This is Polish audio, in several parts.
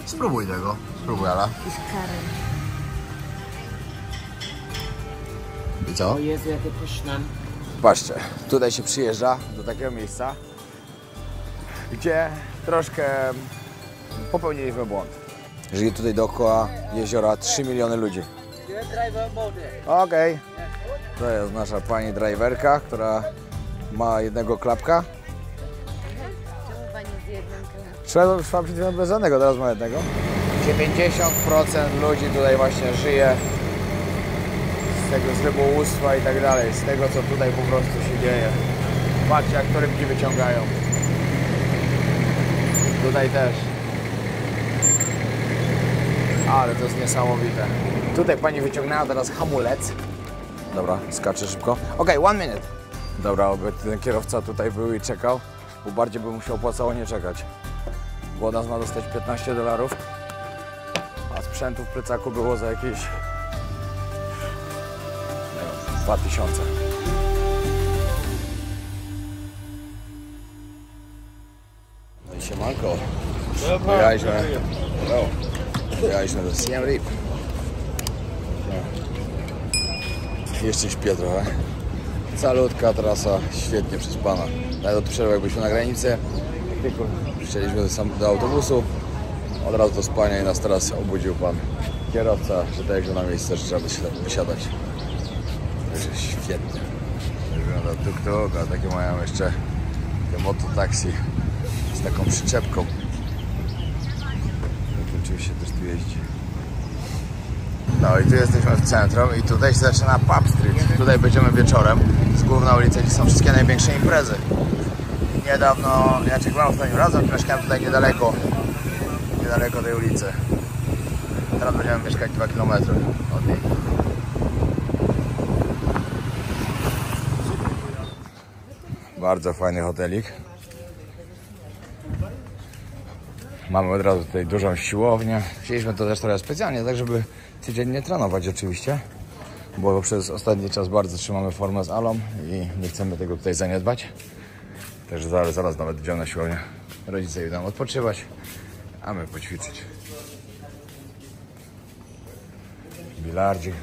Spróbuj tego. Spróbuj, Ala. I co? O Jezu, jakie pyszne. Patrzcie, tutaj się przyjeżdża do takiego miejsca, gdzie troszkę popełniliśmy błąd. Żyje tutaj dookoła jeziora 3 miliony ludzi. Okej. To jest nasza pani driverka, która ma jednego klapka. Czemu pani z jednym klapem? Szła przed chwilą bez żadnego, teraz ma jednego. 90% ludzi tutaj właśnie żyje z tego z rybołówstwa i tak dalej, z tego co tutaj po prostu się dzieje. Patrzcie, jak to rybki wyciągają. Tutaj też. Ale to jest niesamowite. Tutaj pani wyciągnęła teraz hamulec. Dobra, skaczę szybko. Okej, 1 minute. Dobra, oby ten kierowca tutaj był i czekał, bo bardziej by mu się opłacało nie czekać. Bo nas ma dostać $15, a sprzętu w plecaku było za jakieś 2000. No i siemanko. Wyjechaliśmy do Siem Reap. Jeszcze śpię trochę. Calutka trasa, świetnie przespana. Nawet od przerwy jak byliśmy na granicy, jak tylko przyjechaliśmy do autobusu, od razu do spania i nas teraz obudził pan kierowca, że tak jak na miejsce, że trzeba wysiadać. Także świetnie. Wygląda tuk-tuk, a takie mają jeszcze te mototaksi z taką przyczepką. Takim czymś się też tu jeździ. No i tu jesteśmy w centrum i tutaj się zaczyna Pub Street. Tutaj będziemy wieczorem. Z główna ulica, gdzie są wszystkie największe imprezy. Niedawno, ja byłem ostatnim razem, mieszkałem tutaj niedaleko tej ulicy. Teraz będziemy mieszkać 2 km od niej. Bardzo fajny hotelik. Mamy od razu tutaj dużą siłownię. Chcieliśmy to też trochę specjalnie, tak żeby codziennie trenować oczywiście, bo przez ostatni czas bardzo trzymamy formę z Alą i nie chcemy tego tutaj zaniedbać. Także zaraz nawet idziemy na siłownię. Rodzice idą odpoczywać, a my poćwiczyć. Bilardzik.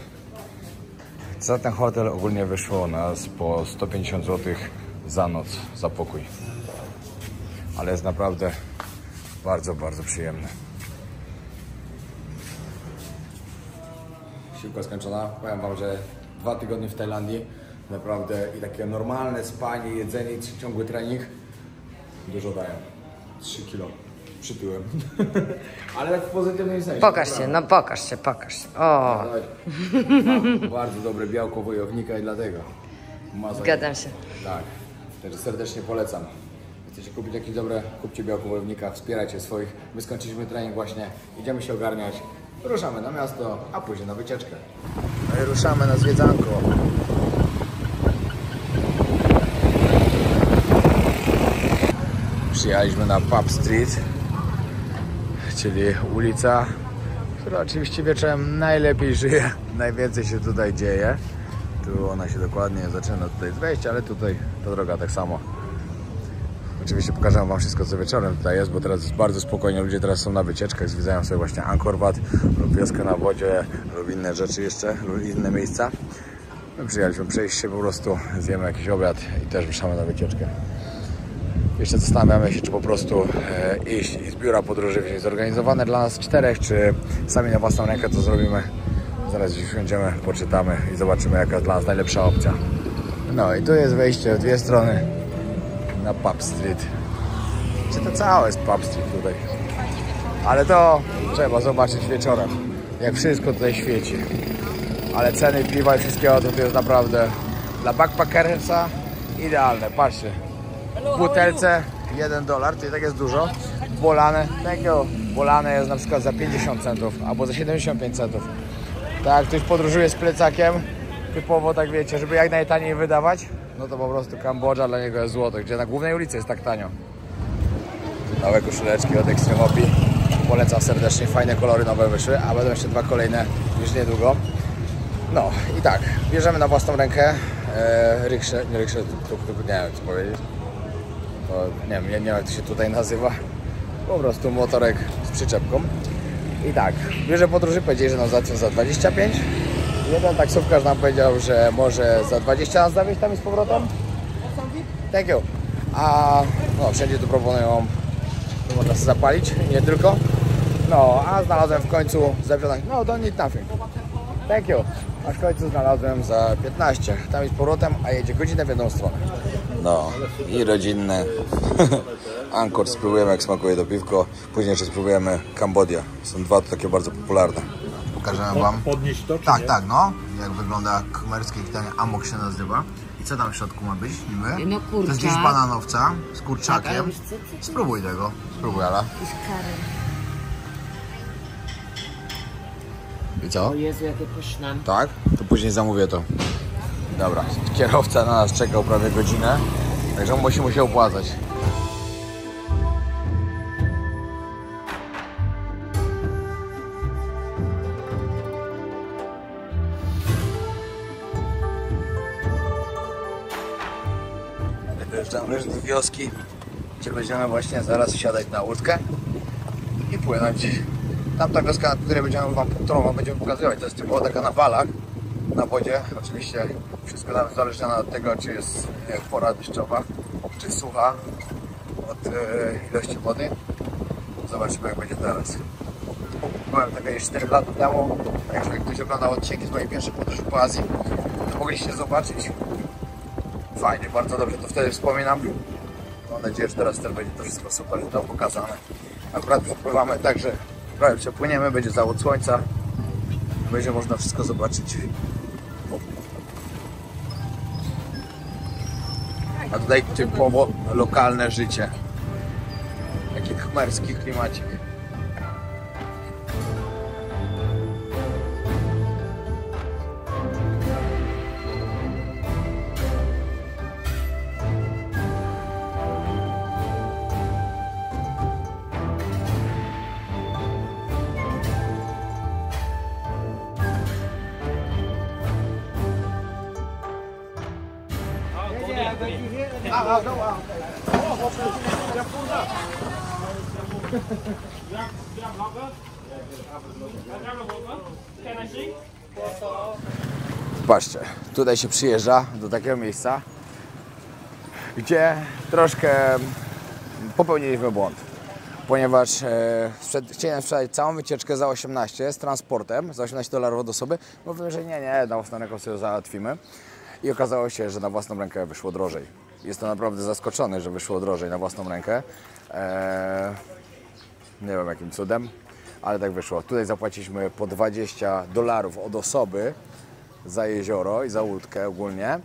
Za ten hotel ogólnie wyszło nas po 150 zł za noc, za pokój. Ale jest naprawdę bardzo, bardzo przyjemny. Siłka skończona. Powiem wam, że 2 tygodnie w Tajlandii naprawdę i takie normalne spanie, jedzenie i ciągły trening dużo dają. 3 kilo przytyłem. Ale w pozytywnym sensie. Pokaż się, no pokaż się. O! Mam bardzo dobre białko wojownika i dlatego. Zgadzam się. Tak, także serdecznie polecam. Chcecie kupić jakieś dobre, kupcie białko wojownika, wspierajcie swoich. My skończyliśmy trening właśnie, idziemy się ogarniać. Ruszamy na miasto, a później na wycieczkę. No i ruszamy na zwiedzanko. Przyjechaliśmy na Pub Street, czyli ulica, która oczywiście wieczorem najlepiej żyje, najwięcej się tutaj dzieje. Tu ona się dokładnie zaczyna tutaj z wejścia, ale tutaj ta droga tak samo. Oczywiście pokażę wam wszystko, co wieczorem tutaj jest, bo teraz jest bardzo spokojnie. Ludzie teraz są na wycieczkach, zwiedzają sobie właśnie Angkor Wat lub Wioskę na Wodzie lub inne rzeczy jeszcze, lub inne miejsca. My przyjechaliśmy przejść się po prostu, zjemy jakiś obiad i też wyszamy na wycieczkę. Jeszcze zastanawiamy się, czy po prostu iść z biura podróży wziąć zorganizowane dla nas 4, czy sami na własną rękę to zrobimy. Zaraz gdzieś usiądziemy, poczytamy i zobaczymy, jaka jest dla nas najlepsza opcja. No i tu jest wejście w 2 strony na Pub Street. Czy to całe jest Pub Street tutaj. Ale to trzeba zobaczyć wieczorem, jak wszystko tutaj świeci. Ale ceny piwa i wszystkiego to jest naprawdę dla backpackersa idealne. Patrzcie, w butelce $1, to i tak jest dużo. Bolane jest na przykład za 50 centów albo za 75 centów. Tak, jak ktoś podróżuje z plecakiem, typowo tak wiecie, żeby jak najtaniej wydawać, no to po prostu Kambodża dla niego jest złoto, gdzie na głównej ulicy jest tak tanio. Nowe koszuleczki od Extreme. Polecam serdecznie, fajne kolory nowe wyszły, a będą jeszcze 2 kolejne już niedługo. No i tak, bierzemy na własną rękę rikszę, nie wiem co powiedzieć. To, nie wiem jak to się tutaj nazywa. Po prostu motorek z przyczepką. I tak, w biurze podróży powiedzieli, że nas załatwią za 25. Jeden taksówkarz nam powiedział, że może za 20 nas zawieźć tam i z powrotem. Thank you. A no, wszędzie tu proponują, tu można się zapalić, nie tylko. No, a znalazłem w końcu za 15. No, don't need nothing. Thank you. A w końcu znalazłem za 15. Tam i z powrotem, a jedzie godzinę w jedną stronę. No, i rodzinne. Angkor spróbujemy, jak smakuje to piwko. Później jeszcze spróbujemy Kambodia. Są dwa takie bardzo popularne. Pokażemy wam. Podnieść to? Tak, tak, no. Jak wygląda khmerskie kitanie, amok się nazywa. I co tam w środku ma być niby? No kurczak. To jest gdzieś bananowca z Tak, kurczakiem. ale wiesz co? Spróbuj tego. Spróbuj, Ala. I z karem. I co? O Jezu, jakie pyszne. Tak? To później zamówię to. Dobra, kierowca na nas czekał prawie godzinę, także musi mu się opłacać. Dojeżdżamy już do wioski, gdzie będziemy właśnie zaraz wsiadać na łódkę i płynąć. Tamta wioska, którą wam będziemy pokazywać, to jest typowo taka na falach, na wodzie. Oczywiście wszystko tam zależy od tego, czy jest pora deszczowa, czy sucha, od ilości wody. Zobaczymy, jak będzie teraz. Byłem takie 4 lata temu, także jak ktoś oglądał odcinki z mojej pierwszej podróży po Azji, to mogliście zobaczyć. Fajnie, bardzo dobrze to wtedy wspominam. Mam nadzieję, że teraz też będzie to wszystko super tam pokazane. Akurat przepływamy tak, że prawie przepłyniemy, będzie zachód słońca. Będzie można wszystko zobaczyć. A tutaj typowo lokalne życie. Taki khmerski klimacik. Patrzcie, tutaj się przyjeżdża do takiego miejsca, gdzie troszkę popełniliśmy błąd, ponieważ chciałem sprzedać całą wycieczkę za 18 z transportem, za $18 od osoby. Mówimy, że nie, na własną rękę sobie załatwimy. I okazało się, że na własną rękę wyszło drożej. Jestem naprawdę zaskoczony, że wyszło drożej na własną rękę. Nie wiem jakim cudem, ale tak wyszło. Tutaj zapłaciliśmy po $20 od osoby za jezioro i za łódkę ogólnie.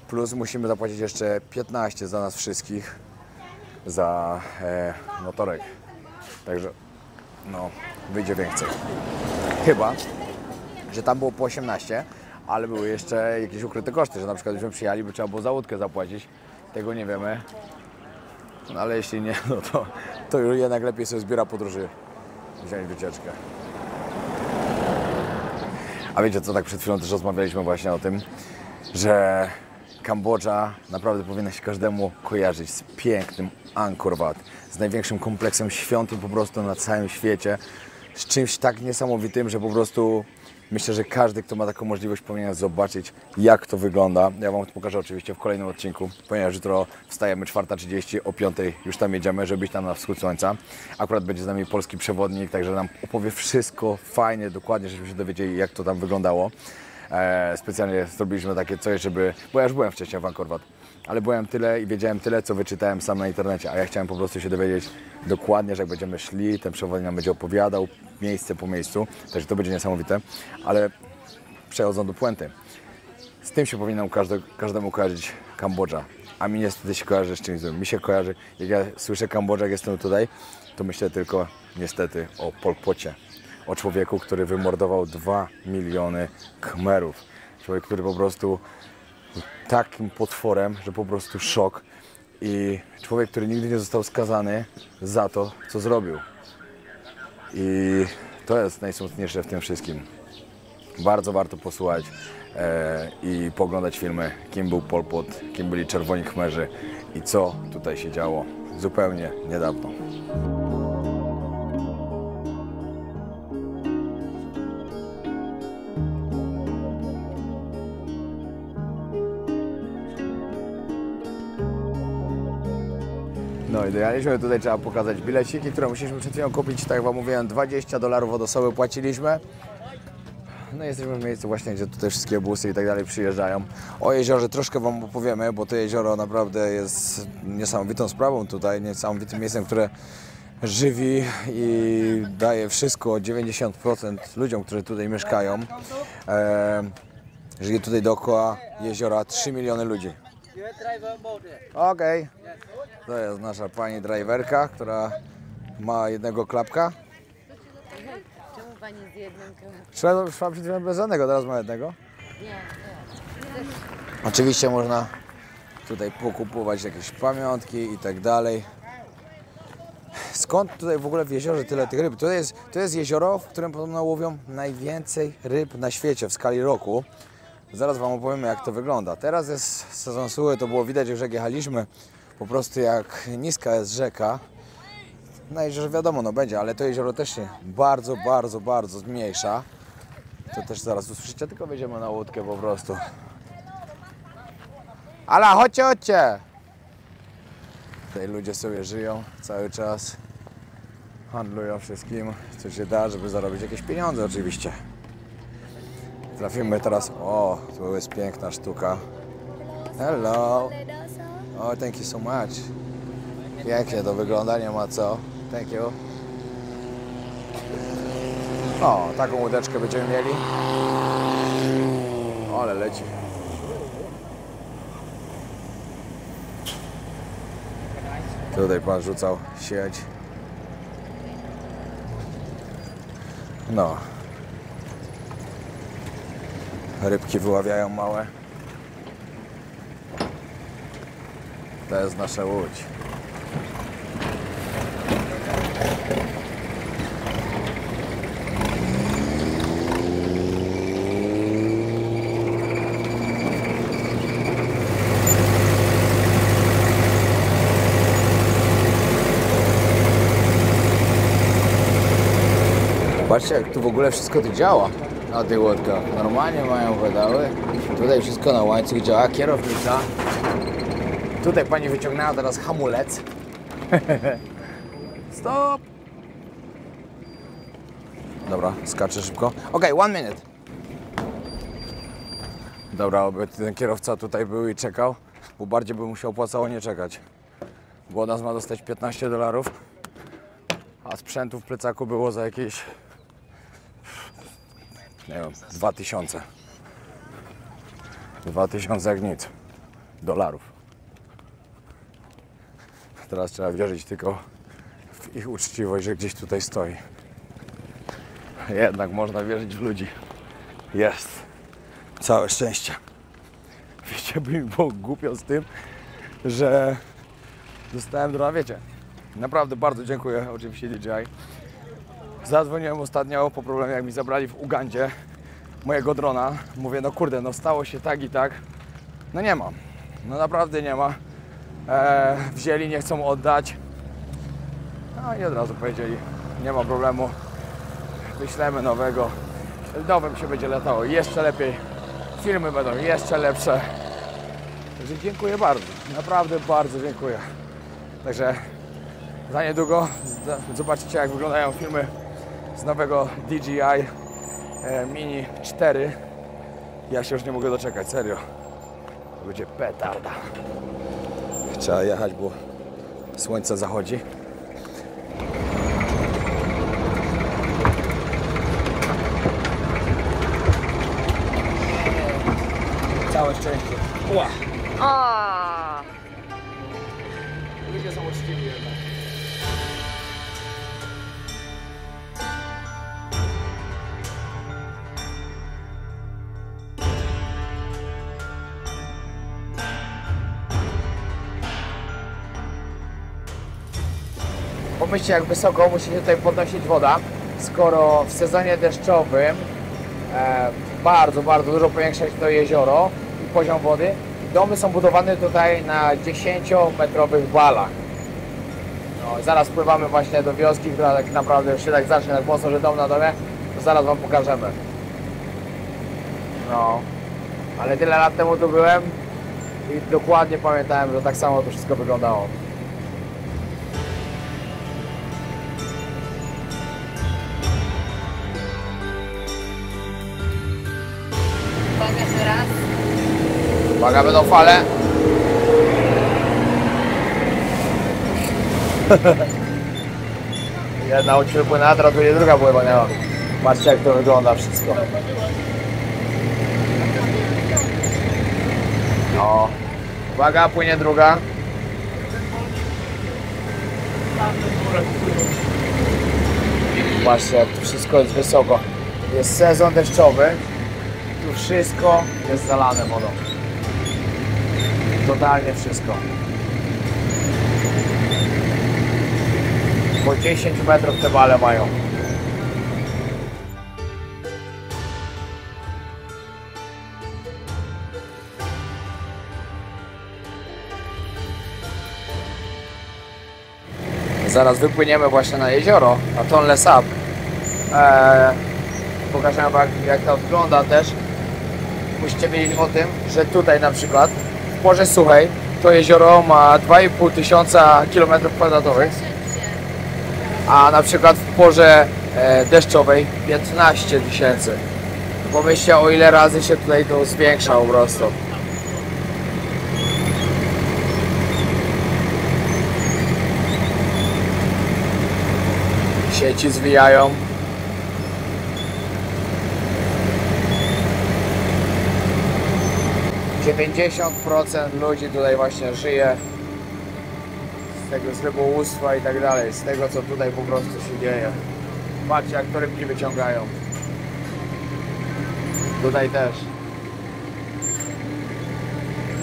Plus musimy zapłacić jeszcze 15 za nas wszystkich za motorek. Także no, wyjdzie więcej. Chyba, że tam było po 18, ale były jeszcze jakieś ukryte koszty, że na przykład byśmy przyjechali, by trzeba było za łódkę zapłacić. Tego nie wiemy. No, ale jeśli nie, no to już jednak lepiej sobie zbiera podróży wziąć wycieczkę. A wiecie co, tak przed chwilą też rozmawialiśmy właśnie o tym, że Kambodża naprawdę powinna się każdemu kojarzyć z pięknym Angkor Wat, z największym kompleksem świątyń po prostu na całym świecie, z czymś tak niesamowitym, że po prostu myślę, że każdy, kto ma taką możliwość, powinien zobaczyć, jak to wygląda. Ja wam to pokażę oczywiście w kolejnym odcinku, ponieważ jutro wstajemy 4:30, o 5:00 już tam jedziemy, żeby iść tam na wschód słońca. Akurat będzie z nami polski przewodnik, także nam opowie wszystko fajnie, dokładnie, żebyśmy się dowiedzieli, jak to tam wyglądało. Specjalnie zrobiliśmy takie coś, żeby... Bo ja już byłem wcześniej w Angkor Wat, ale byłem tyle i wiedziałem tyle, co wyczytałem sam na internecie, a ja chciałem po prostu się dowiedzieć dokładnie, że jak będziemy szli, ten przewodnik nam będzie opowiadał miejsce po miejscu, także to będzie niesamowite, ale przechodząc do puenty, z tym się powinno każdemu kojarzyć Kambodża, a mi niestety się kojarzy z czymś złym. Mi się kojarzy, jak ja słyszę Kambodżę, jak jestem tutaj, to myślę tylko niestety o Pol Pocie, o człowieku, który wymordował 2 miliony Khmerów, człowiek, który po prostu takim potworem, że po prostu szok. I człowiek, który nigdy nie został skazany za to, co zrobił. I to jest najsmutniejsze w tym wszystkim. Bardzo warto posłuchać i poglądać filmy, kim był Pol Pot, kim byli Czerwoni Khmerzy i co tutaj się działo zupełnie niedawno. No i dojechaliśmy, tutaj trzeba pokazać bileciki, które musieliśmy przed chwilą kupić. Tak jak wam mówiłem, $20 od osoby płaciliśmy. No i jesteśmy w miejscu właśnie, gdzie tutaj wszystkie busy i tak dalej przyjeżdżają. O jeziorze troszkę wam opowiemy, bo to jezioro naprawdę jest niesamowitą sprawą tutaj, niesamowitym miejscem, które żywi i daje wszystko 90% ludziom, którzy tutaj mieszkają. Żyje tutaj dookoła jeziora 3 miliony ludzi. Okej. To jest nasza pani driverka, która ma jednego klapka. Czemu pani z jednym klapem? Szła przed chwilą bez żadnego, teraz ma jednego. Nie. Oczywiście można tutaj pokupować jakieś pamiątki i tak dalej. Skąd tutaj w ogóle w jeziorze tyle tych ryb? To jest jezioro, w którym podobno łowią najwięcej ryb na świecie w skali roku. Zaraz wam opowiemy, jak to wygląda. Teraz jest sezon suchy, to było widać, że jak jechaliśmy, po prostu jak niska jest rzeka. Na jeziorze wiadomo, no będzie, ale to jezioro też się bardzo zmniejsza. To też zaraz usłyszycie, tylko wejdziemy na łódkę po prostu. Ala, chodźcie! Tutaj ludzie sobie żyją cały czas. Handlują wszystkim, co się da, żeby zarobić jakieś pieniądze oczywiście. Trafimy teraz... O, to jest piękna sztuka. Hello! Oh, thank you so much. Pięknie to wygląda, nie ma co. Thank you. O, taką łódeczkę będziemy mieli. O, ale leci. Tutaj pan rzucał sieć. No. Rybki wyławiają małe. To jest nasza łódź. Patrzcie, jak tu w ogóle wszystko tu działa na tych łódkach. Normalnie mają pedały. Tutaj wszystko na łańcuch działa. Kierownica. Tutaj pani wyciągnęła teraz hamulec. Stop! Dobra, skaczę szybko. Okej, 1 minute. Dobra, oby ten kierowca tutaj był i czekał, bo bardziej by mu się opłacało nie czekać. Bo od nas ma dostać $15, a sprzętu w plecaku było za jakieś, nie wiem, 2000. 2000 jak nic. Dolarów. Teraz trzeba wierzyć tylko w ich uczciwość, że gdzieś tutaj stoi. Jednak można wierzyć w ludzi. Jest. Całe szczęście. Wiecie, by mi było głupio z tym, że dostałem drona, wiecie. Naprawdę bardzo dziękuję oczywiście DJI. Zadzwoniłem ostatnio po problemie, jak mi zabrali w Ugandzie mojego drona. Mówię, no kurde, no stało się tak i tak. No nie ma. No naprawdę nie ma. Wzięli, nie chcą oddać. No i od razu powiedzieli, nie ma problemu. Wyślemy nowego. Nowym się będzie latało jeszcze lepiej. Filmy będą jeszcze lepsze. Także dziękuję bardzo. Naprawdę bardzo dziękuję. Także za niedługo zobaczycie, jak wyglądają filmy z nowego DJI Mini 4. Ja się już nie mogę doczekać, serio. To będzie petarda. Trzeba jechać, bo słońce zachodzi. Całe szczęście. Ła! Ludzie są uczciwi jednak. Pomyślcie, jak wysoko musi się tutaj podnosić woda, skoro w sezonie deszczowym bardzo dużo powiększa się to jezioro i poziom wody. Domy są budowane tutaj na 10-metrowych balach. No, zaraz pływamy właśnie do wioski, która tak naprawdę już się tak zacznie tak mocno, że dom na domie, to zaraz wam pokażemy. No, ale tyle lat temu tu byłem i dokładnie pamiętałem, że tak samo to wszystko wyglądało. Uwaga, będą fale. Jedna łódź wypłynęła, teraz będzie druga płynęła. Patrzcie, jak to wygląda wszystko. No. Uwaga, płynie druga. Patrzcie, jak tu wszystko jest wysoko. Jest sezon deszczowy. Tu wszystko jest zalane wodą. Totalnie wszystko. Po 10 metrów te wale mają. Zaraz wypłyniemy właśnie na jezioro, na Tonle Sap. Pokażę wam, jak to wygląda też. Musicie wiedzieć o tym, że tutaj na przykład w porze suchej to jezioro ma 2,5 tysiąca km², a na przykład w porze deszczowej 15 tysięcy. Pomyślcie, o ile razy się tutaj to zwiększa po prostu. Sieci zwijają. % ludzi tutaj właśnie żyje z tego, z rybołówstwa i tak dalej, z tego, co tutaj po prostu się dzieje. Patrzcie, jak to rybki wyciągają. Tutaj też.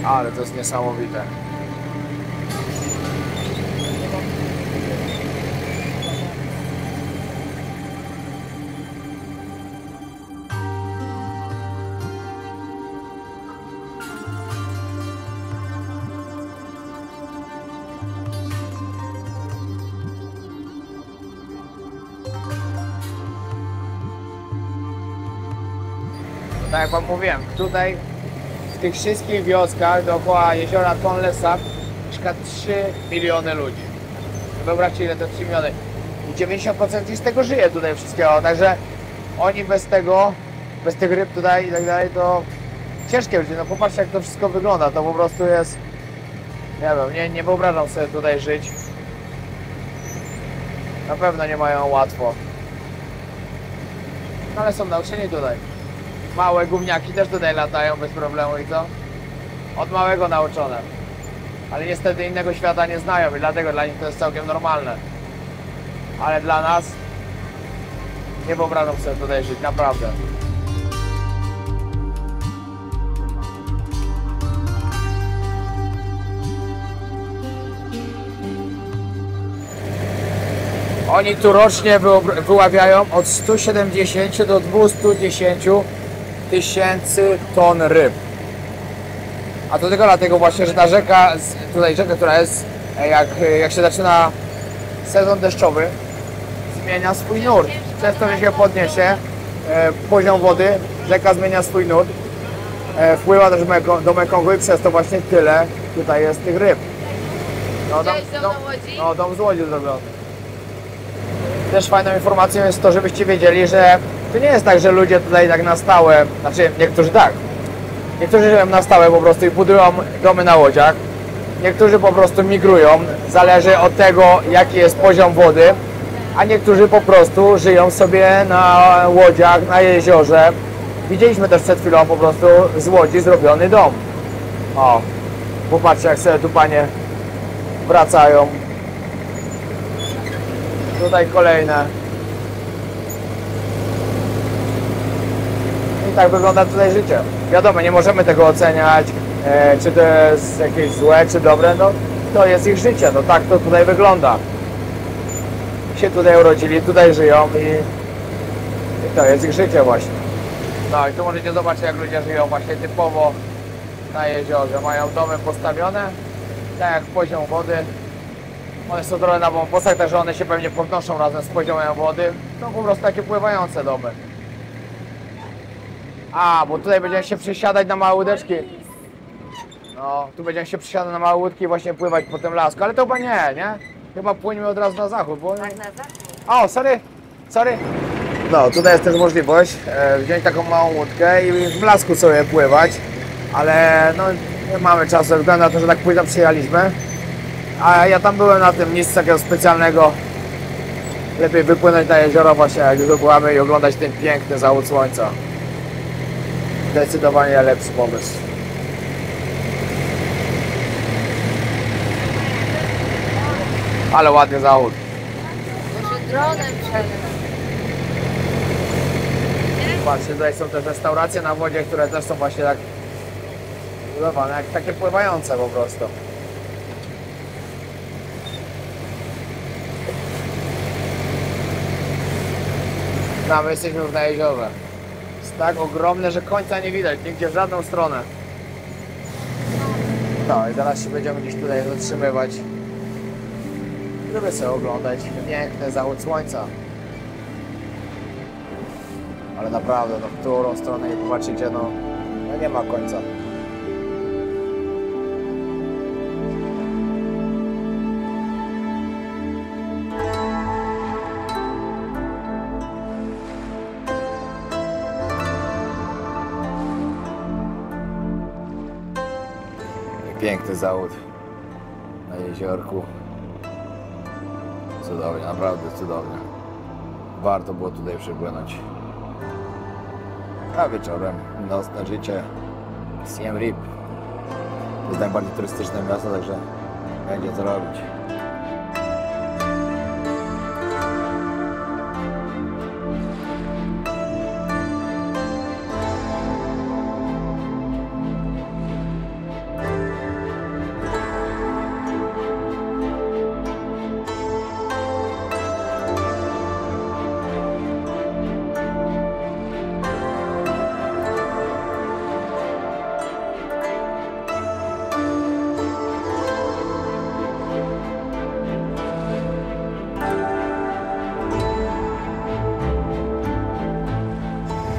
Ale to jest niesamowite. Tak jak wam mówiłem, tutaj w tych wszystkich wioskach dookoła jeziora Tonle Sap mieszka 3 miliony ludzi. Wyobraźcie, ile to 3 miliony. I 90% z tego żyje tutaj wszystkiego, także oni bez tego, bez tych ryb tutaj i tak dalej, to ciężkie będzie. No popatrzcie, jak to wszystko wygląda, to po prostu jest, nie wiem, nie wyobrażam sobie tutaj żyć. Na pewno nie mają łatwo. No ale są nauczeni tutaj. Małe gówniaki też tutaj latają bez problemu i co? Od małego nauczone. Ale niestety innego świata nie znają i dlatego dla nich to jest całkiem normalne. Ale dla nas nie wyobrażam sobie tutaj żyć, naprawdę. Oni tu rocznie wyławiają od 170 do 210 tysięcy ton ryb. A to tylko dlatego właśnie, że ta rzeka, tutaj rzeka, która jest, jak się zaczyna sezon deszczowy, zmienia swój nurt. Przez to, że się podniesie poziom wody, rzeka zmienia swój nurt, wpływa też do Mekongu i przez to właśnie tyle tutaj jest tych ryb. No, dom z łodzi zrobiony. Też fajną informacją jest to, żebyście wiedzieli, że to nie jest tak, że ludzie tutaj tak na stałe, znaczy niektórzy tak, niektórzy żyją na stałe po prostu i budują domy na łodziach, niektórzy po prostu migrują, zależy od tego, jaki jest poziom wody, a niektórzy po prostu żyją sobie na łodziach, na jeziorze. Widzieliśmy też przed chwilą po prostu z łodzi zrobiony dom. O, popatrzcie, jak sobie tu panie wracają. Tutaj kolejne. I tak wygląda tutaj życie. Wiadomo, nie możemy tego oceniać, czy to jest jakieś złe, czy dobre. No, to jest ich życie, no tak to tutaj wygląda. Się tutaj urodzili, tutaj żyją i to jest ich życie właśnie. No i tu możecie zobaczyć, jak ludzie żyją właśnie typowo na jeziorze. Mają domy postawione, tak jak poziom wody. One są trochę na wąwozach, także one się pewnie podnoszą razem z poziomem wody. To po prostu takie pływające domy. A, bo tutaj będziemy się przysiadać na małe łódeczki. No, tu będziemy się przysiadać na małe łódki i właśnie pływać po tym lasku. Ale to chyba nie? Chyba płyniemy od razu na zachód, bo... Tak, na zachód. O, sorry. No, tutaj jest też możliwość wziąć taką małą łódkę i w blasku sobie pływać. Ale no, Nie mamy czasu, ze względu na to, że tak późno przyjechaliśmy. A ja tam byłem na tym, nic takiego specjalnego. Lepiej wypłynąć na jezioro właśnie, jak wypływamy i oglądać ten piękny zachód słońca. Zdecydowanie lepszy pomysł. Ale ładny zachód. Może dronem przelecieć. Patrzcie, tutaj są też restauracje na wodzie, które też są właśnie tak budowane, jak takie pływające po prostu. No, my jesteśmy już na jeziorze. Jest tak ogromne, że końca nie widać, nigdzie w żadną stronę. No i zaraz się będziemy gdzieś tutaj zatrzymywać, żeby sobie oglądać piękny zachód słońca. Ale naprawdę, no w którą stronę nie popatrzycie, no nie ma końca. Piękny zachód na jeziorku. Cudownie, naprawdę cudownie. Warto było tutaj przypłynąć. A wieczorem nocne życie Siem Reap. To jest najbardziej turystyczne miasto, także będzie co robić.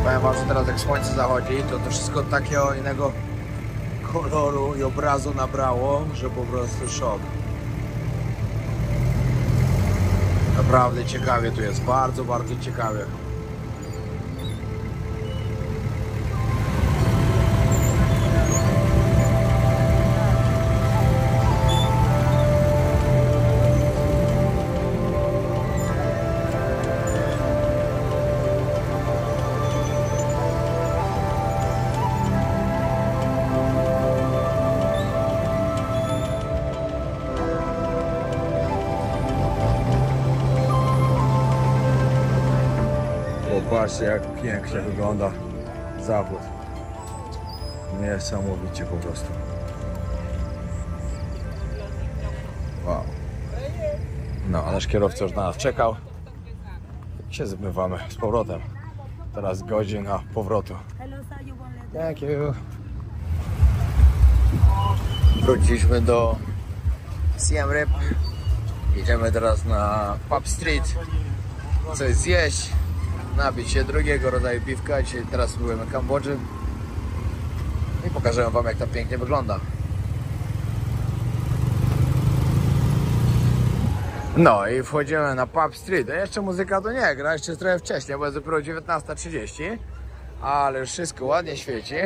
Powiem wam, że teraz jak słońce zachodzi, to wszystko takiego innego koloru i obrazu nabrało, że po prostu szok. Naprawdę ciekawie tu jest, bardzo, bardzo ciekawie. Popatrzcie, jak pięknie wygląda zachód. Niesamowicie po prostu. Wow. No, a nasz kierowca już na nas czekał. I się zmywamy z powrotem. Teraz godzina powrotu. Thank you. Wróciliśmy do Siem Reap. Idziemy teraz na Pub Street. Coś zjeść. Napić się drugiego rodzaju piwka. Dzisiaj teraz spróbujemy Kambodży i pokażę wam, jak to pięknie wygląda. No i wchodzimy na Pub Street. A jeszcze muzyka to nie gra, jeszcze jest trochę wcześniej, bo jest dopiero 19:30, ale już wszystko ładnie świeci.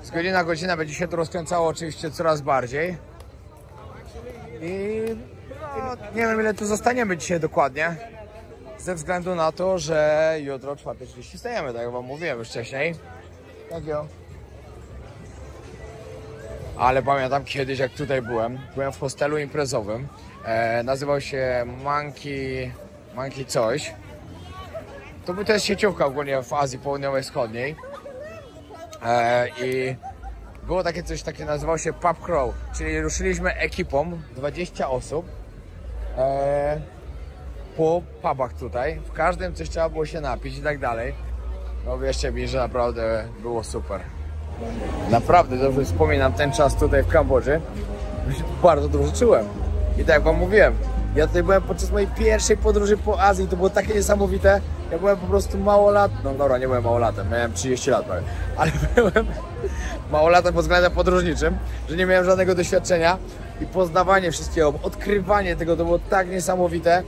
Z godziny na godzinę będzie się to rozkręcało oczywiście coraz bardziej. I no, nie wiem, ile tu zostaniemy dzisiaj dokładnie, ze względu na to, że jutro 4:30 stajemy, tak jak wam mówiłem już wcześniej. Tak jo. Ale pamiętam kiedyś, jak tutaj byłem w hostelu imprezowym. Nazywał się Monkey coś. To jest sieciówka ogólnie w Azji Południowej Wschodniej. I było takie coś, takie nazywało się Pub Crawl, czyli ruszyliśmy ekipą, 20 osób. Po pubach tutaj, w każdym coś trzeba było się napić i tak dalej. No wierzcie mi, że naprawdę było super. Naprawdę dobrze wspominam ten czas tutaj w Kambodży, bo się tu bardzo dobrze czułem. I tak jak wam mówiłem, ja tutaj byłem podczas mojej pierwszej podróży po Azji, to było takie niesamowite. Ja byłem po prostu małolatem, no dobra, nie byłem małolatem, miałem 30 lat prawie, ale byłem małolatem pod względem podróżniczym, że nie miałem żadnego doświadczenia i poznawanie wszystkiego, odkrywanie tego to było tak niesamowite.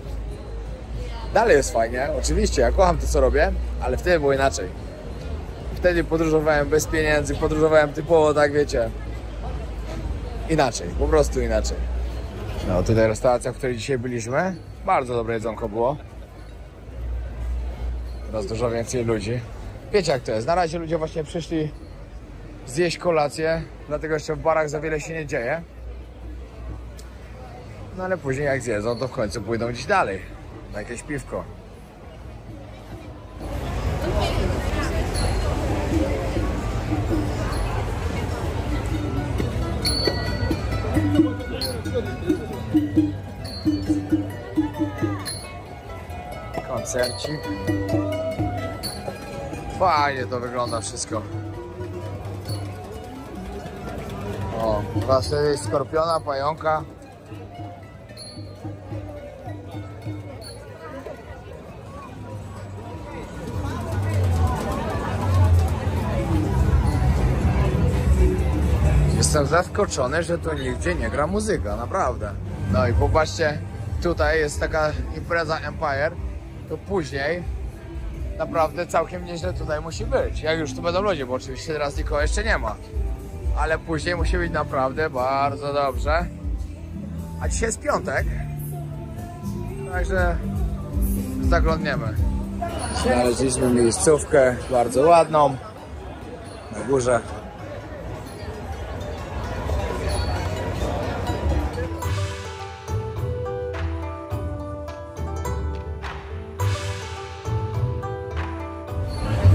Dalej jest fajnie, oczywiście, ja kocham to, co robię, ale wtedy było inaczej. Wtedy podróżowałem bez pieniędzy, podróżowałem typowo, tak wiecie, inaczej, po prostu inaczej. No tutaj restauracja, w której dzisiaj byliśmy, bardzo dobre jedzonko było. Teraz dużo więcej ludzi. Wiecie jak to jest, na razie ludzie właśnie przyszli zjeść kolację, dlatego jeszcze w barach za wiele się nie dzieje. No ale później jak zjedzą, to w końcu pójdą gdzieś dalej, na jakieś piwko. Koncercik. Fajnie to wygląda wszystko. O, teraz jest skorpiona, pająka. Jestem zaskoczony, że tu nigdzie nie gra muzyka, naprawdę. No i popatrzcie, tutaj jest taka impreza Empire, to później naprawdę całkiem nieźle tutaj musi być. Jak już tu będą ludzie, bo oczywiście teraz nikogo jeszcze nie ma. Ale później musi być naprawdę bardzo dobrze. A dzisiaj jest piątek, także zaglądniemy. Znaleźliśmy miejscówkę bardzo ładną na górze.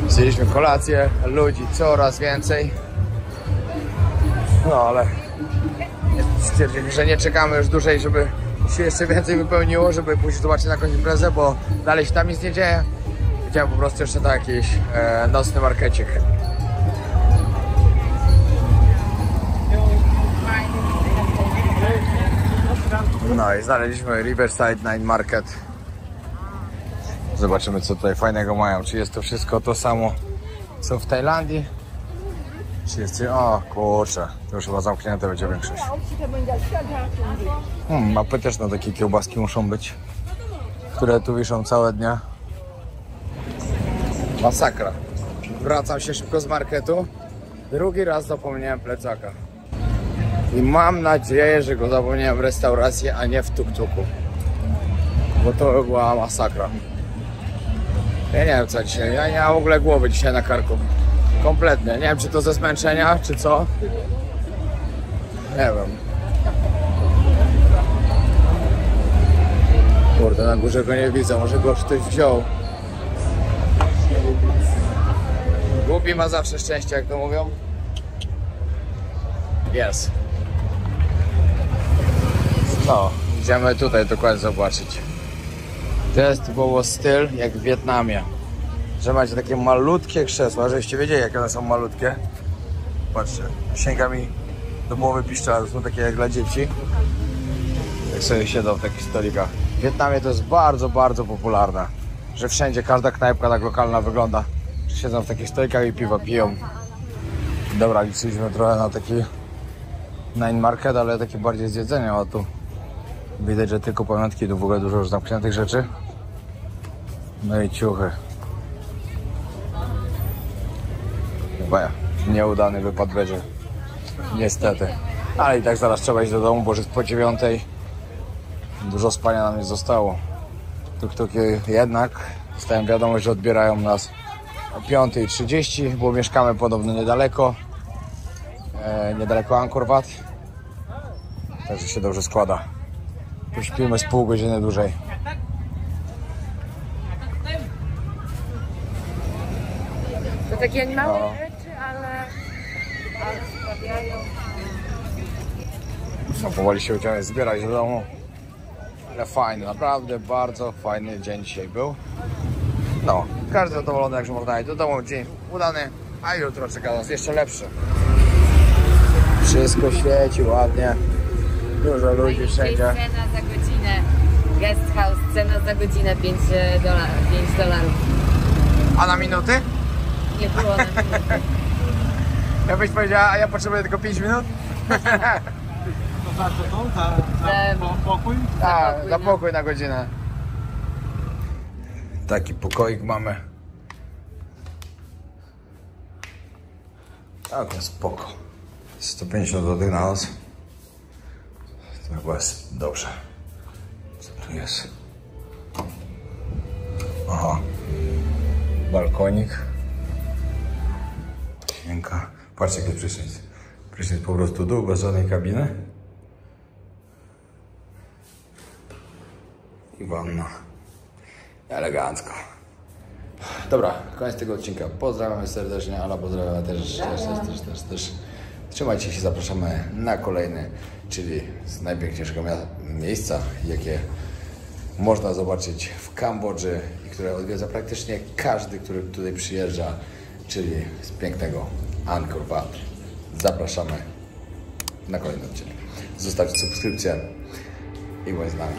Zjedliśmy kolację, ludzi coraz więcej. No ale stwierdzili, że nie czekamy już dłużej, żeby się jeszcze więcej wypełniło, żeby pójść zobaczyć na jakąś imprezę, bo dalej się tam nic nie dzieje. Chciałem po prostu jeszcze na jakiś nocny markecik. No i znaleźliśmy Riverside Night Market. Zobaczymy co tutaj fajnego mają. Czy jest to wszystko to samo co w Tajlandii? Czy jest... O kurczę, to już chyba zamknięte będzie większość. Mapy też na takie kiełbaski muszą być, które tu wiszą całe dnie. Masakra. Wracam się szybko z marketu. Drugi raz zapomniałem plecaka. I mam nadzieję, że go zapomniałem w restauracji, a nie w tuk-tuku. Bo to była masakra. Ja nie wiem co dzisiaj, ja nie mam w ogóle głowy dzisiaj na karku. Kompletnie, nie wiem czy to ze zmęczenia, czy co. Nie wiem. Kurde, na górze go nie widzę, może go ktoś wziął. Głupi ma zawsze szczęście, jak to mówią. Jest. No, idziemy tutaj dokładnie zobaczyć. To jest typowo styl jak w Wietnamie, że macie takie malutkie krzesła, żebyście wiedzieli jakie one są malutkie. Patrzcie, sięga mi do połowy piszczela, to są takie jak dla dzieci. Jak sobie siedzą w takich stolikach. W Wietnamie to jest bardzo, bardzo popularne, że wszędzie, każda knajpka tak lokalna wygląda, że siedzą w takich stolikach i piwo piją. Dobra, liczyliśmy trochę na taki night market, ale taki bardziej z jedzeniem, a tu widać, że tylko pamiątki, tu w ogóle dużo już zamkniętych rzeczy. No i ciuchy. Chyba nieudany wypad będzie. Niestety. Ale i tak zaraz trzeba iść do domu, bo już jest po 9. Dużo spania nam nie zostało. Tuk-tuki jednak. Dostałem wiadomość, że odbierają nas o 5:30, bo mieszkamy podobno niedaleko. Niedaleko Angkor Wat. Także się dobrze składa. Pośpimy z pół godziny dłużej. To takie małe rzeczy, ale sprawiają. No, powoli się uciąłem zbierać do domu. Ale fajny, naprawdę bardzo fajny dzień dzisiaj był. No, każdy zadowolony, jakże można iść do domu. Dzień udany, a jutro czeka nas jeszcze lepszy. Wszystko świeci ładnie. Dużo ludzi wszędzie. Cena za godzinę. Guest house, cena za godzinę $5. A na minuty? Nie było na minutę. Ja byś powiedziała, a ja potrzebuję tylko 5 minut? Za pokój? Tak, za pokój na godzinę. Taki pokoik mamy. Tak, spoko. 150 zł na noc. To chyba jest dobrze. Co tu jest? Aha. Balkonik. Łazienka. Patrzcie, jaki prysznic. Prysznic po prostu dół, bez żadnej kabiny. I wanna. Elegancko. Dobra, koniec tego odcinka. Pozdrawiamy serdecznie, Ala pozdrawiamy też. Trzymajcie się, zapraszamy na kolejny, czyli z najpiękniejszego miejsca, jakie można zobaczyć w Kambodży i które odwiedza praktycznie każdy, który tutaj przyjeżdża, czyli z pięknego Angkor Wat. Zapraszamy na kolejny odcinek. Zostawcie subskrypcję i bądź z nami.